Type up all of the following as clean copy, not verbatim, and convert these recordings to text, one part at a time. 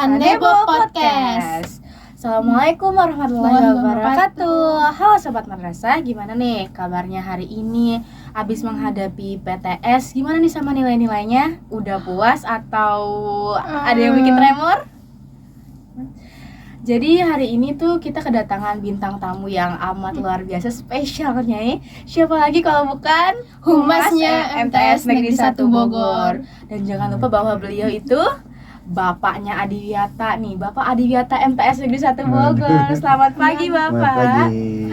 Kanebo Podcast. Assalamualaikum warahmatullahi wabarakatuh. Halo Sobat Madrasah, gimana nih kabarnya hari ini? Abis menghadapi PTS, gimana nih sama nilai-nilainya? Udah puas atau ada yang bikin tremor? Jadi hari ini tuh kita kedatangan bintang tamu yang amat luar biasa spesialnya nih. Siapa lagi kalau bukan Humasnya MTS Negeri 1 Bogor. Dan jangan lupa bahwa beliau itu bapaknya Adiwiyata nih, Bapak Adiwiyata MTS Negeri 1 Bogor. Selamat pagi Bapak. Selamat pagi.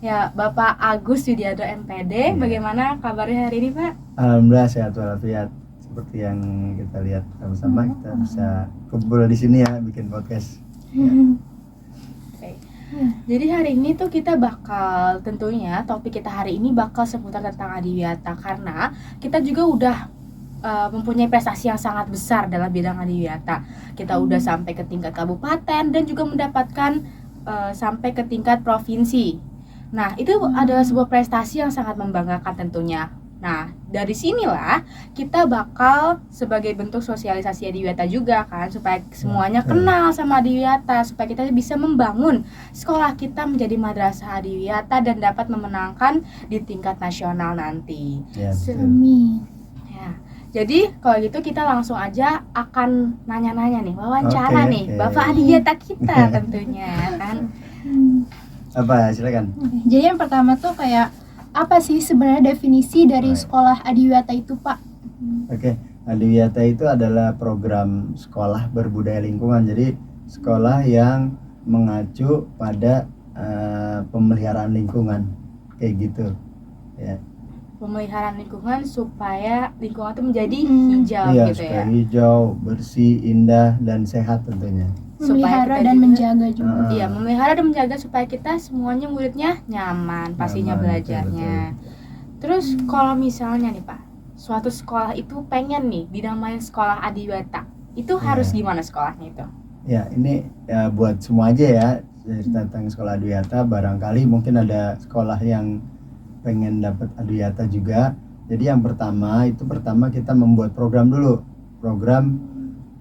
Ya, Bapak Agus Yudiado MPD. Bagaimana kabarnya hari ini, Pak? Alhamdulillah sehat walafiat. Seperti yang kita lihat sama-sama, kita bisa kumpul di sini ya, bikin podcast. Oke. Jadi hari ini tuh kita bakal, tentunya topik kita hari ini bakal seputar tentang Adiwiyata, karena kita juga udah mempunyai prestasi yang sangat besar dalam bidang Adiwiyata. Kita udah sampai ke tingkat kabupaten dan juga mendapatkan sampai ke tingkat provinsi. Nah, itu adalah sebuah prestasi yang sangat membanggakan tentunya. Nah, dari sinilah kita bakal sebagai bentuk sosialisasi Adiwiyata juga kan, supaya semuanya kenal sama Adiwiyata, supaya kita bisa membangun sekolah kita menjadi madrasah Adiwiyata dan dapat memenangkan di tingkat nasional nanti. Ya, betul. Amin. Ya, jadi kalau gitu kita langsung aja akan nanya-nanya nih, wawancara nih Oke. Bapak Adiwiyata kita tentunya kan. Apa? Silakan. Jadi yang pertama tuh kayak apa sih sebenarnya definisi dari Baik. sekolah Adiwiyata itu, Pak? Oke, Adiwiyata itu adalah program sekolah berbudaya lingkungan. Jadi sekolah yang mengacu pada pemeliharaan lingkungan, kayak gitu. Ya. Pemeliharaan lingkungan supaya lingkungan itu menjadi hijau Iya, gitu supaya ya. hijau, bersih, indah, dan sehat tentunya. Supaya Memelihara kita dan juga- menjaga juga. Iya, memelihara dan menjaga supaya kita semuanya muridnya nyaman pastinya Nyaman, belajarnya. Terus kalau misalnya nih Pak, suatu sekolah itu pengen nih dinamain sekolah Adiwiyata, itu harus gimana sekolahnya itu? Ya, ini ya buat semua aja ya, tentang sekolah Adiwiyata. Barangkali mungkin ada sekolah yang pengen dapat Adiwiyata juga. Jadi yang pertama kita membuat program dulu, program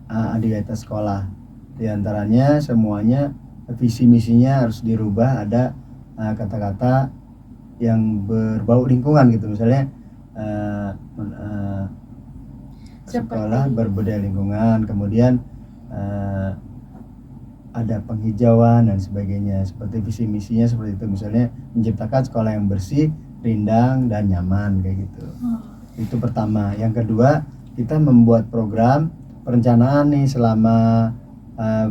Adiwiyata sekolah. Di antaranya semuanya visi misinya harus dirubah, ada kata-kata yang berbau lingkungan gitu, misalnya sekolah Seperti- berbudaya lingkungan, kemudian ada penghijauan dan sebagainya. Seperti visi misinya seperti itu, misalnya menciptakan sekolah yang bersih, rindang, dan nyaman, kayak gitu. Itu pertama. Yang kedua, kita membuat program perencanaan nih selama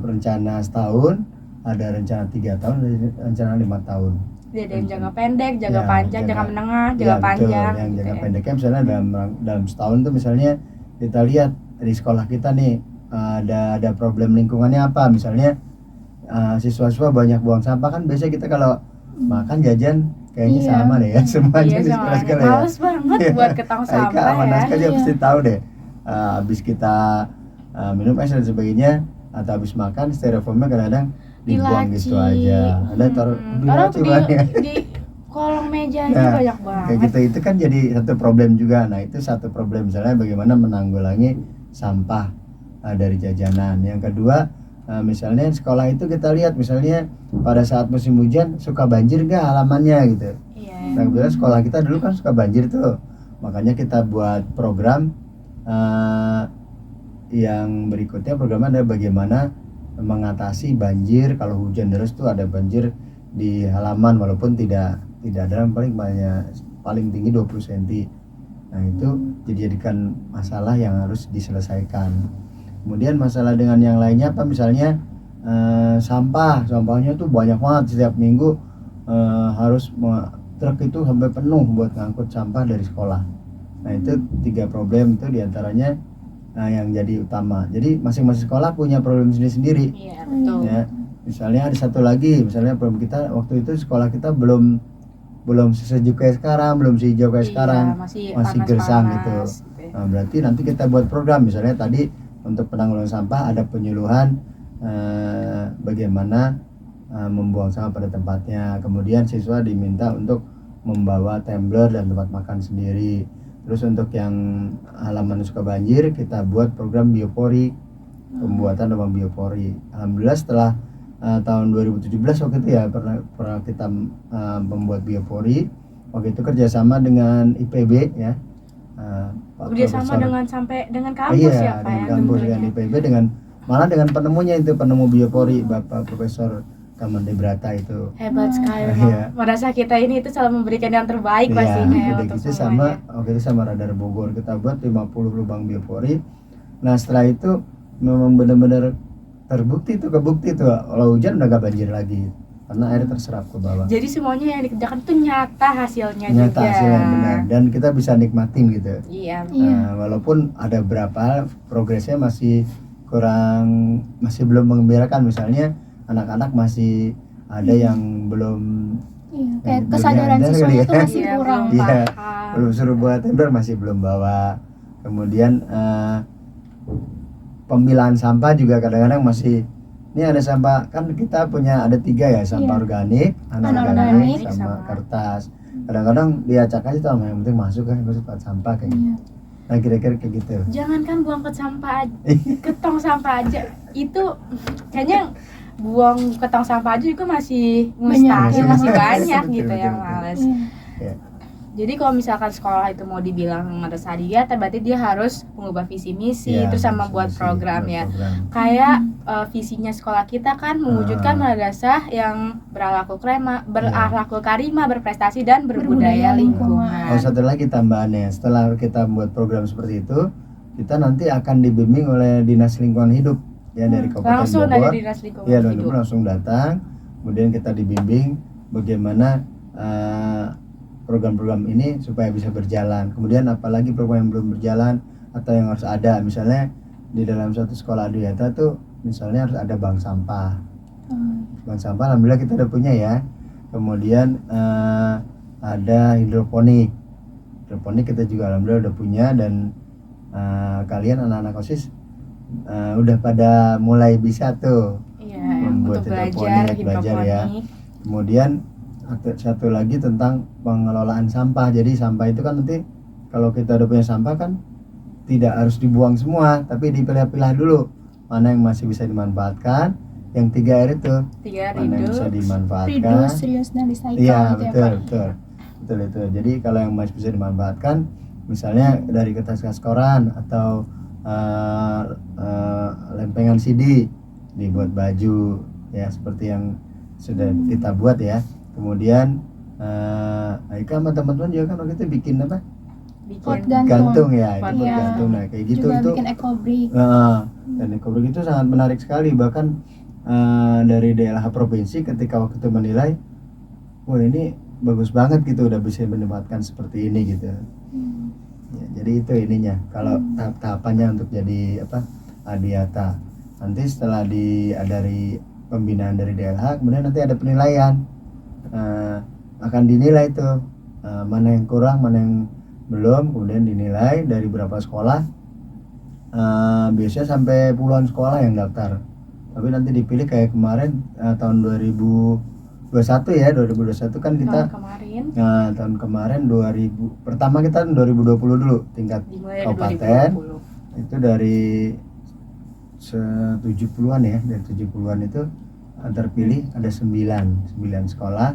rencana setahun, ada rencana 3 tahun, ada rencana 5 tahun. Dia ada yang jangka pendek, jangka Ya, panjang, jangka menengah, jangka Ya, betul. panjang Yang gitu jangka ya. pendeknya misalnya dalam setahun tuh misalnya kita lihat di sekolah kita nih ada problem lingkungannya apa, misalnya siswa-siswa banyak buang sampah. Kan biasanya kita kalau makan jajan kayaknya Iya. sama deh ya, semuanya Iya, di sama sekolah-sekolah ya. males banget buat ketang Aika sampah sama ya. Naska aja Iya. pasti tahu deh. Habis kita minum es dan sebagainya, atau habis makan styrofoamnya kadang-kadang dibuang Di gitu laci. aja. Ada taruh di Taruh laci banyak. di kolong meja aja Nah, banyak kayak banget. gitu, itu kan jadi satu problem juga. Nah, itu satu problem, misalnya bagaimana menanggulangi sampah dari jajanan. Yang kedua, misalnya sekolah itu kita lihat misalnya pada saat musim hujan suka banjir nggak halamannya gitu. Iya. Nah, kebetulan sekolah kita dulu kan suka banjir tuh, makanya kita buat program yang berikutnya. Programnya adalah bagaimana mengatasi banjir kalau hujan deras tuh, ada banjir di halaman walaupun tidak ada, paling tinggi 20 cm. Nah, itu dijadikan masalah yang harus diselesaikan. Kemudian masalah dengan yang lainnya apa, misalnya sampahnya tuh banyak banget, setiap minggu harus truk itu sampai penuh buat ngangkut sampah dari sekolah. Nah, itu 3 problem itu diantaranya yang jadi utama. Jadi masing-masing sekolah punya problem sendiri-sendiri. Iya, betul. Ya, misalnya ada satu lagi, misalnya problem kita waktu itu sekolah kita belum sesejuk kayak sekarang, belum sehijau kayak Iya, sekarang, masih masih panas-panas gersang gitu. gitu ya. Nah, berarti nanti kita buat program, misalnya tadi untuk penanggulangan sampah ada penyuluhan bagaimana membuang sampah pada tempatnya. Kemudian siswa diminta untuk membawa tumbler dan tempat makan sendiri. Terus untuk yang halaman suka banjir, kita buat program biopori. pembuatan lubang biopori. Alhamdulillah setelah tahun 2017 waktu itu ya pernah kita membuat biopori. Waktu itu kerjasama dengan IPB ya. Pak Kerjasama Profesor. dengan kampus Iya, ya Pak dengan ya kampus, tentunya. dengan IPB, malah dengan penemunya itu, penemu biopori Bapak Profesor Kamande Brata itu. Hebat sekali Iya. memang. Merasa kita ini itu selalu memberikan yang terbaik pastinya ya udah untuk gitu semuanya. waktu itu sama Radar Bogor kita buat 50 lubang biopori. Nah setelah itu memang benar-benar kebukti tuh kalau hujan udah gak banjir lagi karena air terserap ke bawah. Jadi semuanya yang dikerjakan itu nyata hasilnya Nyata juga. hasilnya benar, dan kita bisa nikmatin gitu. Iya. Iya. Walaupun ada berapa progresnya masih belum mengembirakan, misalnya anak-anak masih ada yang belum Iya, kayak belum kesadaran nyadar siswanya kali ya. tuh masih Iya, kurang. belum Iya. paham. belum suruh buat ember masih belum bawa. Kemudian pemilahan sampah juga kadang-kadang masih, ini ada sampah kan kita punya ada 3 ya, sampah Iya. organik, Anorganik, anorganik, sama sama kertas. Kadang-kadang diacak aja tuh, yang penting masuk kan ke tempat sampah kayak gitu. Iya. Nah kira-kira kayak gitu. Jangankan buang ke sampah aja, ke tong sampah aja itu kayaknya buang ke tong sampah aja juga masih mustahil, Banyak, masih ya. banyak Betul, gitu betul, yang betul. males. Iya. Jadi kalau misalkan sekolah itu mau dibilang madrasah adiwiyata, berarti dia harus mengubah visi misi, Iya, terus sama visi buat misi, program buat ya. program. Kayak visinya sekolah kita kan mewujudkan madrasah yang berakhlakul karimah, berprestasi dan berbudaya Berbudaya lingkungan. Oh, satu lagi tambahannya, setelah kita membuat program seperti itu, kita nanti akan dibimbing oleh Dinas Lingkungan Hidup ya dari Kabupaten Langsung Bogor. dari Dinas Lingkungan Iya, Hidup. teman-teman langsung datang, kemudian kita dibimbing bagaimana program-program ini supaya bisa berjalan. Kemudian apalagi program yang belum berjalan atau yang harus ada, misalnya di dalam suatu sekolah adiwiyata tuh misalnya harus ada bank sampah. Bank sampah alhamdulillah kita udah punya ya. Kemudian ada hidroponik. Hidroponik kita juga alhamdulillah udah punya, dan kalian anak-anak OSIS udah pada mulai bisa tuh Iya, membuat untuk belajar ya. Kemudian satu lagi tentang pengelolaan sampah. Jadi sampah itu kan nanti kalau kita udah punya sampah kan tidak harus dibuang semua, tapi dipilah-pilah dulu mana yang masih bisa dimanfaatkan. Yang 3R itu mana yang bisa dimanfaatkan. Reduce, reuse, dan recycle Iya, gitu ya, betul, Pak. betul itu. Jadi kalau yang masih bisa dimanfaatkan, misalnya dari kertas koran atau lempengan CD dibuat baju ya, seperti yang sudah kita buat ya. Kemudian Aika sama teman-teman juga kan waktu itu bikin apa? Pot bikin Gantung ya, Pot itu pot Iya. gantung. Nah kayak gitu Juga itu. bikin ekobrik. Dan ekobrik itu sangat menarik sekali, bahkan dari DLH provinsi ketika waktu itu menilai, wah ini bagus banget gitu, udah bisa menempatkan seperti ini gitu. Ya, jadi itu ininya kalau tahap-tahapannya untuk jadi apa adiwiyata. Nanti setelah dari pembinaan dari DLH, kemudian nanti ada penilaian, akan dinilai tuh mana yang kurang, mana yang belum, kemudian dinilai dari berapa sekolah. Biasanya sampai puluhan sekolah yang daftar, tapi nanti dipilih kayak kemarin tahun 2021 ya, 2021 kan kita tahun kemarin 2000 pertama kita 2020 dulu tingkat dimulai dari kabupaten 2020. itu dari 70-an ya, dari 70-an itu terpilih ada 9 sekolah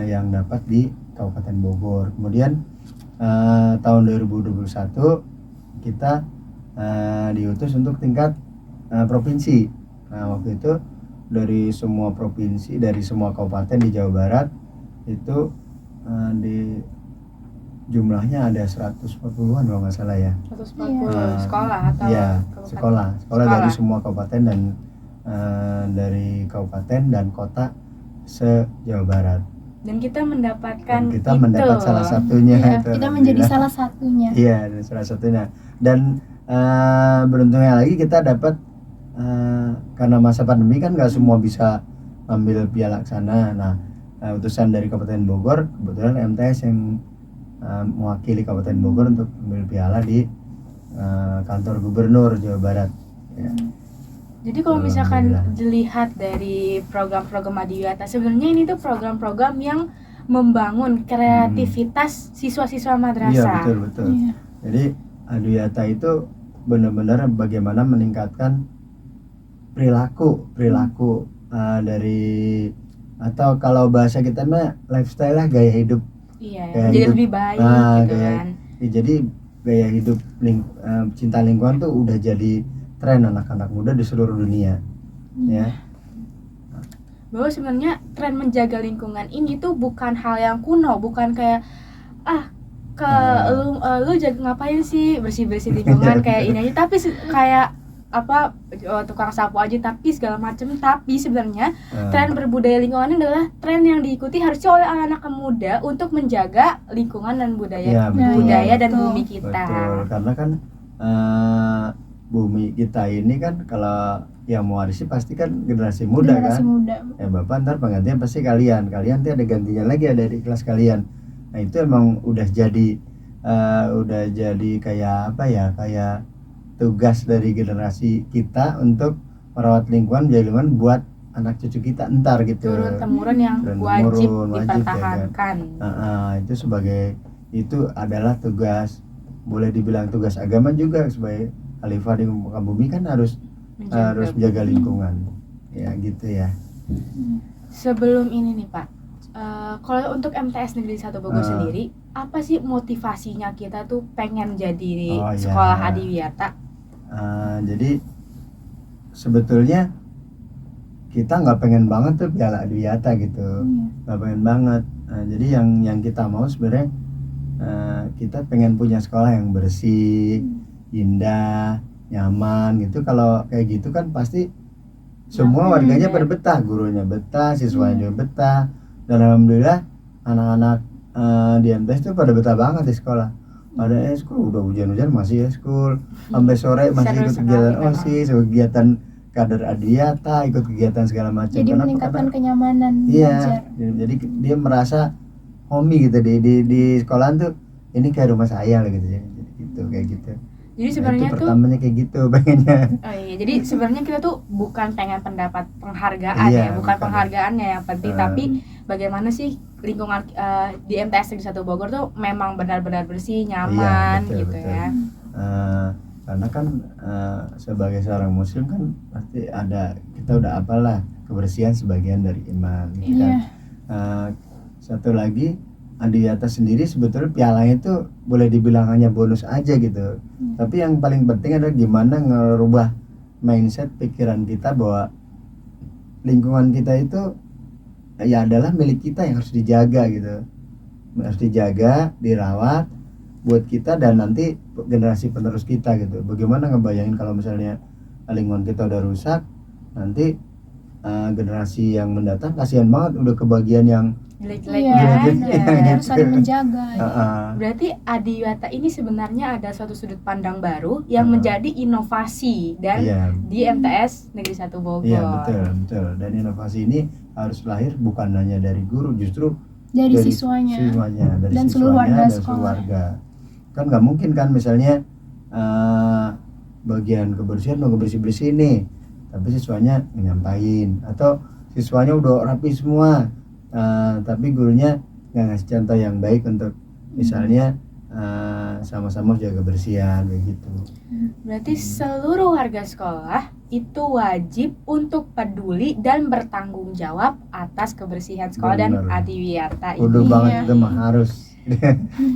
yang dapat di Kabupaten Bogor. Kemudian tahun 2021 kita diutus untuk tingkat provinsi. Nah waktu itu dari semua provinsi, dari semua kabupaten di Jawa Barat itu di jumlahnya ada 140-an kalau nggak salah ya. 140 sekolah atau Iya, kabupaten? sekolah dari semua kabupaten dan dari kabupaten dan kota se-Jawa Barat. Dan kita mendapatkan Dan kita mendapat salah satunya. Iya, itu, kita menjadi alhamdulillah. salah satunya. Iya, dan salah satunya. Dan beruntungnya lagi kita dapat karena masa pandemi kan nggak semua bisa ambil piala laksana. Nah, utusan dari Kabupaten Bogor, kebetulan MTS yang mewakili Kabupaten Bogor untuk ambil piala di kantor Gubernur Jawa Barat. Ya. Jadi kalau misalkan Alhamdulillah. dilihat dari program-program adiwiyata, sebenarnya ini tuh program-program yang membangun kreativitas siswa-siswa Iya, madrasah. betul. Iya. Jadi adiwiyata itu benar-benar bagaimana meningkatkan perilaku dari, atau kalau bahasa kita mah lifestyle lah, gaya hidup. Iya, Gaya jadi hidup. lebih baik gitu gaya- kan. jadi gaya hidup cinta lingkungan tuh udah jadi tren anak-anak muda di seluruh dunia ya. Bahwa sebenarnya tren menjaga lingkungan ini tuh bukan hal yang kuno, bukan kayak lu jaga ngapain sih bersih-bersih lingkungan kayak ini aja, tapi kayak apa tukang sapu aja tapi segala macam. Tapi sebenarnya tren berbudaya lingkungan ini adalah tren yang diikuti harusnya oleh anak-anak muda untuk menjaga lingkungan dan budaya dan betul. bumi kita. Betul, karena kan bumi kita ini kan kalau yang mewarisi pasti kan generasi muda Generasi kan. muda. Ya bapak ntar penggantian pasti kalian nanti ada gantinya lagi, ada di kelas kalian. Nah itu emang udah jadi kayak apa ya, kayak tugas dari generasi kita untuk merawat lingkungan, menjaga lingkungan buat anak cucu kita entar gitu. Turun temurun yang wajib dipertahankan. Ya, itu itu adalah tugas, boleh dibilang tugas agama juga, sebagai khalifah di muka bumi kan harus menjaga lingkungan. Ya gitu ya. Sebelum ini nih Pak, kalau untuk MTS Negeri 1 Bogor sendiri, apa sih motivasinya kita tuh pengen jadi sekolah adiwiyata? Jadi sebetulnya kita nggak pengen banget tuh piala adiwiyata gitu, nggak pengen banget. Jadi yang kita mau sebenarnya kita pengen punya sekolah yang bersih, indah, nyaman gitu. Kalau kayak gitu kan pasti semua warganya pada betah, gurunya betah, siswanya juga betah. Dan alhamdulillah anak-anak di MTS tuh pada betah banget di sekolah. Ada school udah hujan-hujan masih school, sampai sore masih ikut kegiatan OSIS, kegiatan kader adiwiyata, ikut kegiatan segala macam. Jadi meningkatkan kenyamanan belajar. Jadi dia merasa homey gitu di sekolahan tuh, ini kayak rumah saya lah gitu ya. Kayak gitu. Jadi sebenarnya itu pertamanya kayak gitu pengennya. Oh iya, jadi sebenarnya kita tuh bukan pengen pendapat penghargaan bukan penghargaannya yang penting, tapi bagaimana sih lingkungan di MTS Negeri 1 Bogor tuh memang benar-benar bersih, nyaman betul. Ya. Karena kan sebagai seorang muslim kan pasti kita udah apalah kebersihan sebagian dari iman kan. Satu lagi, adiwiyata sendiri sebetulnya pialanya itu boleh dibilang hanya bonus aja gitu. Tapi yang paling penting adalah gimana ngerubah mindset pikiran kita bahwa lingkungan kita itu ya adalah milik kita yang harus dijaga gitu. Harus dijaga, dirawat buat kita dan nanti generasi penerus kita gitu. Bagaimana ngebayangin kalau misalnya lingkungan kita udah rusak, nanti generasi yang mendatang kasihan banget udah kebagian yang harus saling menjaga. Berarti adiwiyata ini sebenarnya ada suatu sudut pandang baru yang menjadi inovasi dan di MTS Negeri 1 Bogor. Iya betul. Dan inovasi ini harus lahir bukan hanya dari guru, justru dari siswanya dari dan seluruh warga. Kan nggak mungkin kan misalnya bagian kebersihan mau bersih nih, tapi siswanya nyampain, atau siswanya udah rapi semua. Tapi gurunya nggak ngasih contoh yang baik untuk misalnya sama-sama jaga kebersihan kayak gitu. Berarti seluruh warga sekolah itu wajib untuk peduli dan bertanggung jawab atas kebersihan sekolah dan adiwiyata ini. Udah banget itu mah harus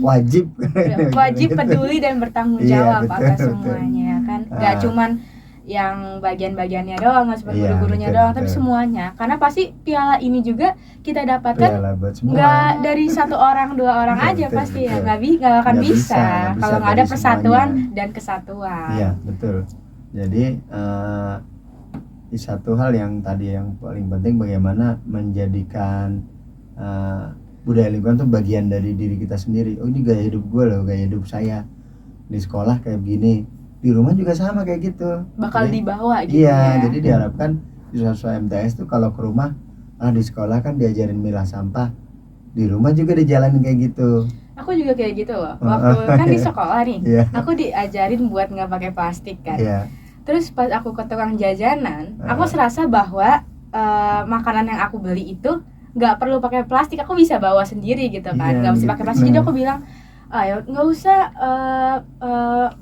wajib peduli dan bertanggung jawab atas semuanya kan. Gak cuman yang bagian-bagiannya doang, nggak seperti guru-gurunya doang, tapi semuanya. Karena pasti piala ini juga kita dapatkan nggak dari satu orang dua orang aja pasti ya, nggak akan bisa kalau nggak ada persatuan dan kesatuan. Iya betul. Jadi satu hal yang tadi yang paling penting, bagaimana menjadikan budaya lingkungan itu bagian dari diri kita sendiri. Oh ini gaya hidup gue loh, gaya hidup saya di sekolah kayak begini. Di rumah juga sama kayak gitu. Bakal dibawa gitu Jadi diharapkan siswa MTS tuh kalau ke rumah, di sekolah kan diajarin milah sampah, di rumah juga dijalanin kayak gitu. Aku juga kayak gitu loh. Waktu kan di sekolah nih, aku diajarin buat nggak pakai plastik kan. Terus pas aku ke tukang jajanan, aku serasa bahwa makanan yang aku beli itu nggak perlu pakai plastik, aku bisa bawa sendiri gitu kan, nggak mesti pakai plastik. Jadi aku bilang, ayo nggak usah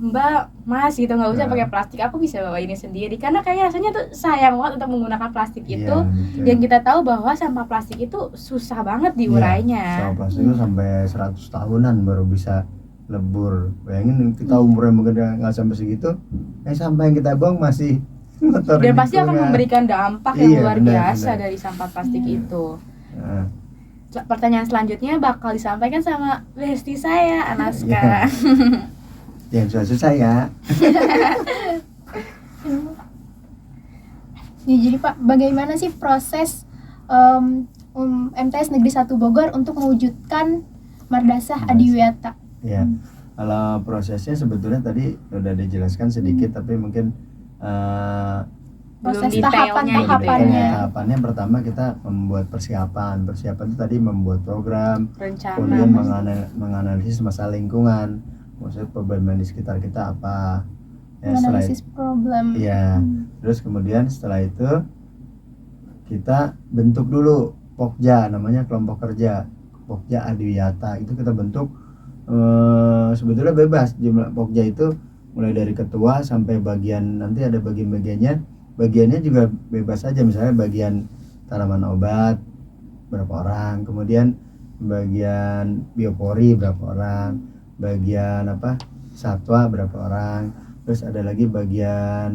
Mbak Mas gitu, nggak usah pakai plastik, aku bisa bawa ini sendiri, karena kayaknya rasanya tuh sayang banget untuk menggunakan plastik itu. betul. Yang kita tahu bahwa sampah plastik itu susah banget diurainya. Sampah plastik itu sampai 100 tahunan baru bisa lebur. Bayangin kita umurnya mungkin nggak sampai segitu, sampah yang kita buang masih ngotorin Dan pasti akan lingkungan. memberikan dampak yang Iya, luar benar, biasa benar. dari sampah plastik itu. Nah, Pertanyaan selanjutnya bakal disampaikan sama bestie saya, Anaska. yang susah-susah ya. Ya, jadi Pak, bagaimana sih proses MTS Negeri 1 Bogor untuk mewujudkan Madrasah Adiwiyata? Ya, kalau prosesnya sebetulnya tadi udah dijelaskan sedikit, tapi mungkin Proses Belum detailnya gitu ya. tahapan-tahapannya. tahapannya pertama kita membuat persiapan itu tadi membuat program, Rencana. kemudian menganalisis masalah lingkungan, maksudnya problem di sekitar kita apa, ya, Analisis problem. ya, terus kemudian setelah itu kita bentuk dulu Pokja, namanya kelompok kerja Pokja Adiwiyata. Itu kita bentuk, sebetulnya bebas jumlah Pokja itu, mulai dari ketua sampai bagian, nanti ada bagiannya juga bebas saja, misalnya bagian tanaman obat berapa orang, kemudian bagian biopori berapa orang, bagian satwa berapa orang, terus ada lagi bagian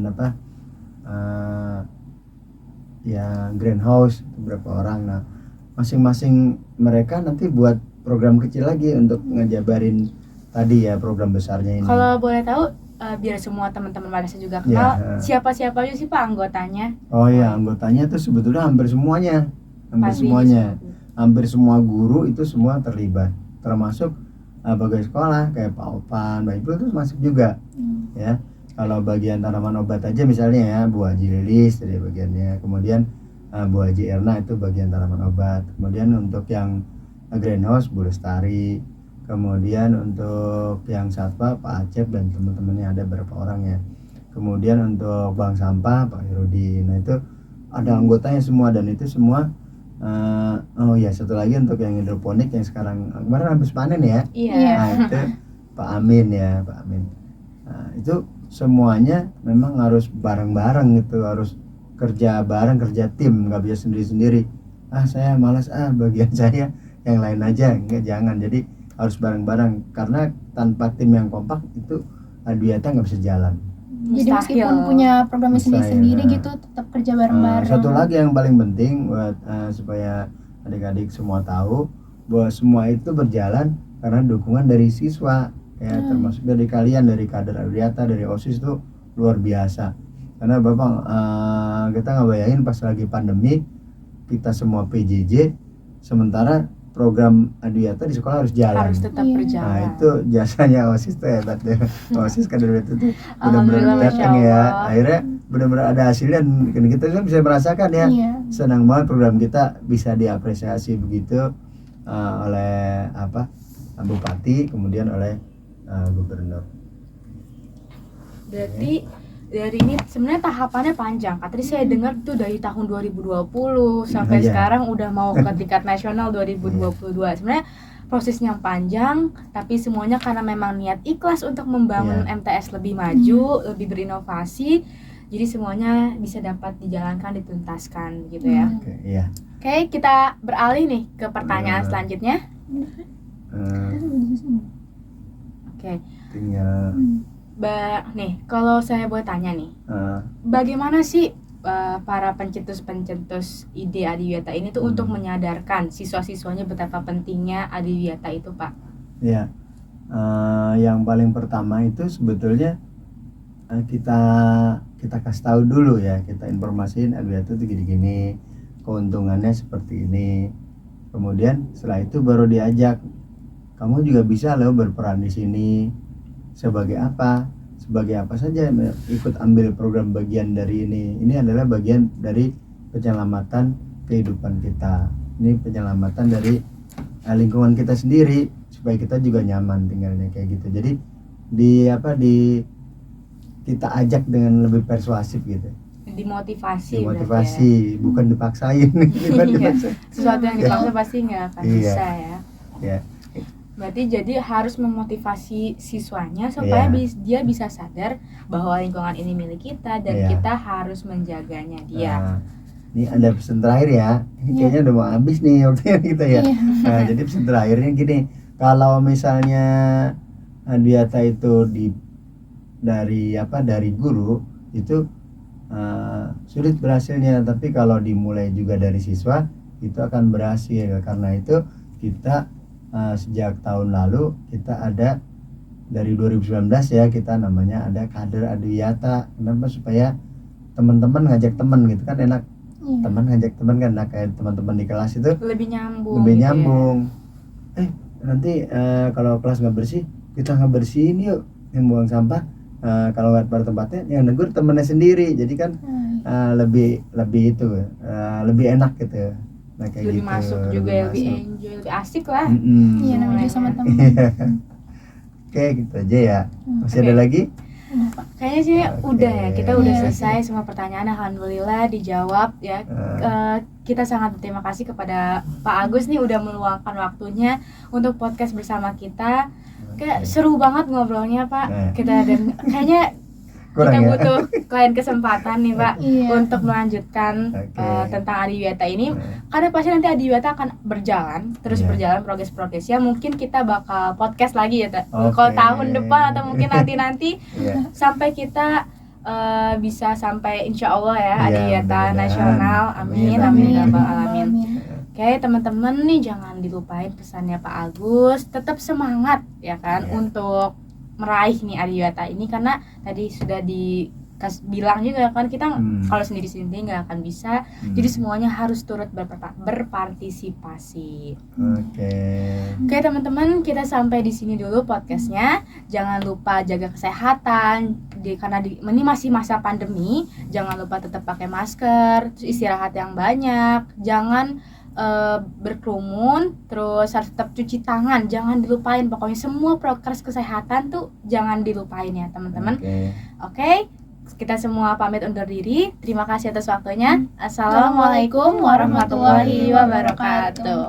yang greenhouse itu berapa orang. Nah, masing-masing mereka nanti buat program kecil lagi untuk ngejabarin tadi ya program besarnya ini. Kalau boleh tahu, biar semua teman-teman madrasah juga kenal, Ya. siapa-siapa aja sih Pak anggotanya? Oh ya, anggotanya tuh sebetulnya hampir semuanya. Pasti Hampir semua guru itu semua terlibat. Termasuk bagian sekolah kayak Pak Opan, Pak Ibu itu masuk juga. Ya. Kalau bagian tanaman obat aja misalnya ya, Bu Haji Lilis dari bagiannya. Kemudian Bu Haji Erna itu bagian tanaman obat. Kemudian untuk yang greenhouse Bu Lestari. Kemudian untuk yang satwa Pak Acep dan teman-temannya ada berapa orang ya. Kemudian untuk bank sampah Pak Hirudi. Nah itu ada anggotanya semua, dan itu semua oh ya, satu lagi untuk yang hidroponik yang sekarang kemarin habis panen ya. Iya. Nah itu Pak Amin ya, Pak Amin. Nah itu semuanya memang harus bareng-bareng gitu, harus kerja bareng, kerja tim, nggak bisa sendiri-sendiri. Saya malas, bagian saya yang lain aja, enggak, jangan. Jadi harus bareng-bareng, karena tanpa tim yang kompak itu Adiwiyata nggak bisa jalan. Jadi meskipun punya programnya sendiri-sendiri gitu, tetap kerja bareng-bareng. Satu lagi yang paling penting buat supaya adik-adik semua tahu bahwa semua itu berjalan karena dukungan dari siswa ya, termasuk dari kalian, dari kader Adiwiyata, dari OSIS itu luar biasa. Karena Bapak kita nggak bayangin pas lagi pandemi kita semua PJJ, sementara program Adiwiyata di sekolah harus jalan. Harus tetap berjalan. Nah itu jasanya OSIS tuh hebat ya. OSIS kader Adiwiyata itu Alhamdulillah, benar-benar datang Masya ya. Allah. Akhirnya benar-benar ada hasilnya, dan kita kan bisa merasakan ya. Iya. Senang banget program kita bisa diapresiasi begitu oleh Bupati, kemudian oleh Gubernur. Berarti dari ini sebenarnya tahapannya panjang. Tadi saya dengar tuh dari tahun 2020 sampai Iya. sekarang udah mau ke tingkat nasional 2022. Sebenarnya prosesnya panjang, tapi semuanya karena memang niat ikhlas untuk membangun MTS lebih maju, lebih berinovasi. Jadi semuanya bisa dapat dijalankan, dituntaskan gitu ya. Oke, iya. Oke, kita beralih nih ke pertanyaan selanjutnya. Oke. Tinggal Nih, kalau saya boleh tanya nih, bagaimana sih para pencetus ide Adiwiyata ini tuh untuk menyadarkan siswa-siswanya betapa pentingnya Adiwiyata itu, Pak? Ya, yang paling pertama itu sebetulnya kita kasih tahu dulu ya, kita informasiin Adiwiyata itu gini-gini, keuntungannya seperti ini. Kemudian setelah itu baru diajak, kamu juga bisa loh berperan di sini. Sebagai apa saja ikut ambil program bagian dari ini. Ini adalah bagian dari penyelamatan kehidupan kita. Ini penyelamatan dari lingkungan kita sendiri, supaya kita juga nyaman tinggalnya kayak gitu. Jadi kita ajak dengan lebih persuasif gitu. Dimotivasi, Dimotivasi, bukan dipaksain. Bukan dipaksain. Sesuatu yang dipaksa pasti nggak akan bisa ya. Ya. Berarti jadi harus memotivasi siswanya supaya Iya. dia bisa sadar bahwa lingkungan ini milik kita dan Iya. kita harus menjaganya dia. Nah, ini ada pesan terakhir ya. Ini Iya. kayaknya udah mau habis nih waktunya kita ya. Iya. Nah, jadi pesan terakhirnya gini, kalau misalnya Adwiata itu dari guru itu sulit berhasilnya, tapi kalau dimulai juga dari siswa itu akan berhasil. Karena itu kita sejak tahun lalu kita ada dari 2019 ya, kita namanya ada kader Adwiata. Kenapa? Supaya teman-teman ngajak teman gitu kan enak. Iya. Teman ngajak teman kan enak, kayak teman-teman di kelas itu Lebih nyambung. lebih gitu ya. nyambung. Nanti kalau kelas nggak bersih, kita nggak bersihin yuk, yang buang sampah. Kalau nggak pada tempatnya, yang negur temennya sendiri. Jadi kan lebih itu lebih enak gitu. Nah, kayak Lebih gitu, masuk juga, lebih masuk. enjoy, lebih asik lah. Mm-mm. Iya, namanya juga sama teman. Oke, gitu aja ya. Masih Oke. ada lagi? Udah, Pak. Kayaknya sih Oke. udah ya, kita udah Iya. selesai semua pertanyaan, alhamdulillah dijawab ya. Kita sangat berterima kasih kepada Pak Agus nih udah meluangkan waktunya untuk podcast bersama kita. Kayak seru banget ngobrolnya Pak. Nah. Kita dan kayaknya Kurang kita ya? butuh lain kesempatan nih Pak Iya. untuk melanjutkan Oke. tentang Adiwiyata ini. Nah, Karena pasti nanti Adiwiyata akan berjalan, terus Iya. berjalan progres-progresnya. Mungkin kita bakal podcast lagi ya, Oke. kalau tahun depan atau mungkin nanti iya. sampai kita bisa sampai insya Allah ya Iya, Adiwiyata mudah-mudahan. nasional. Amin, Amin, amin, ya amin. rabbal alamin. Amin. Oke teman-teman nih jangan dilupain pesannya Pak Agus, tetap semangat ya kan Iya. untuk meraih nih Adiwiyata ini, karena tadi sudah bilang juga kan kita kalau sendiri-sendiri nggak akan bisa, jadi semuanya harus turut berpartisipasi. Oke. Oke teman-teman, kita sampai di sini dulu podcastnya. Jangan lupa jaga kesehatan, karena ini masih masa pandemi. Jangan lupa tetap pakai masker, terus istirahat yang banyak, jangan berkerumun, terus harus tetap cuci tangan. Jangan dilupain, pokoknya semua prokes kesehatan tuh jangan dilupain ya teman-teman. Oke, kita semua pamit undur diri. Terima kasih atas waktunya. Assalamualaikum warahmatullahi wabarakatuh.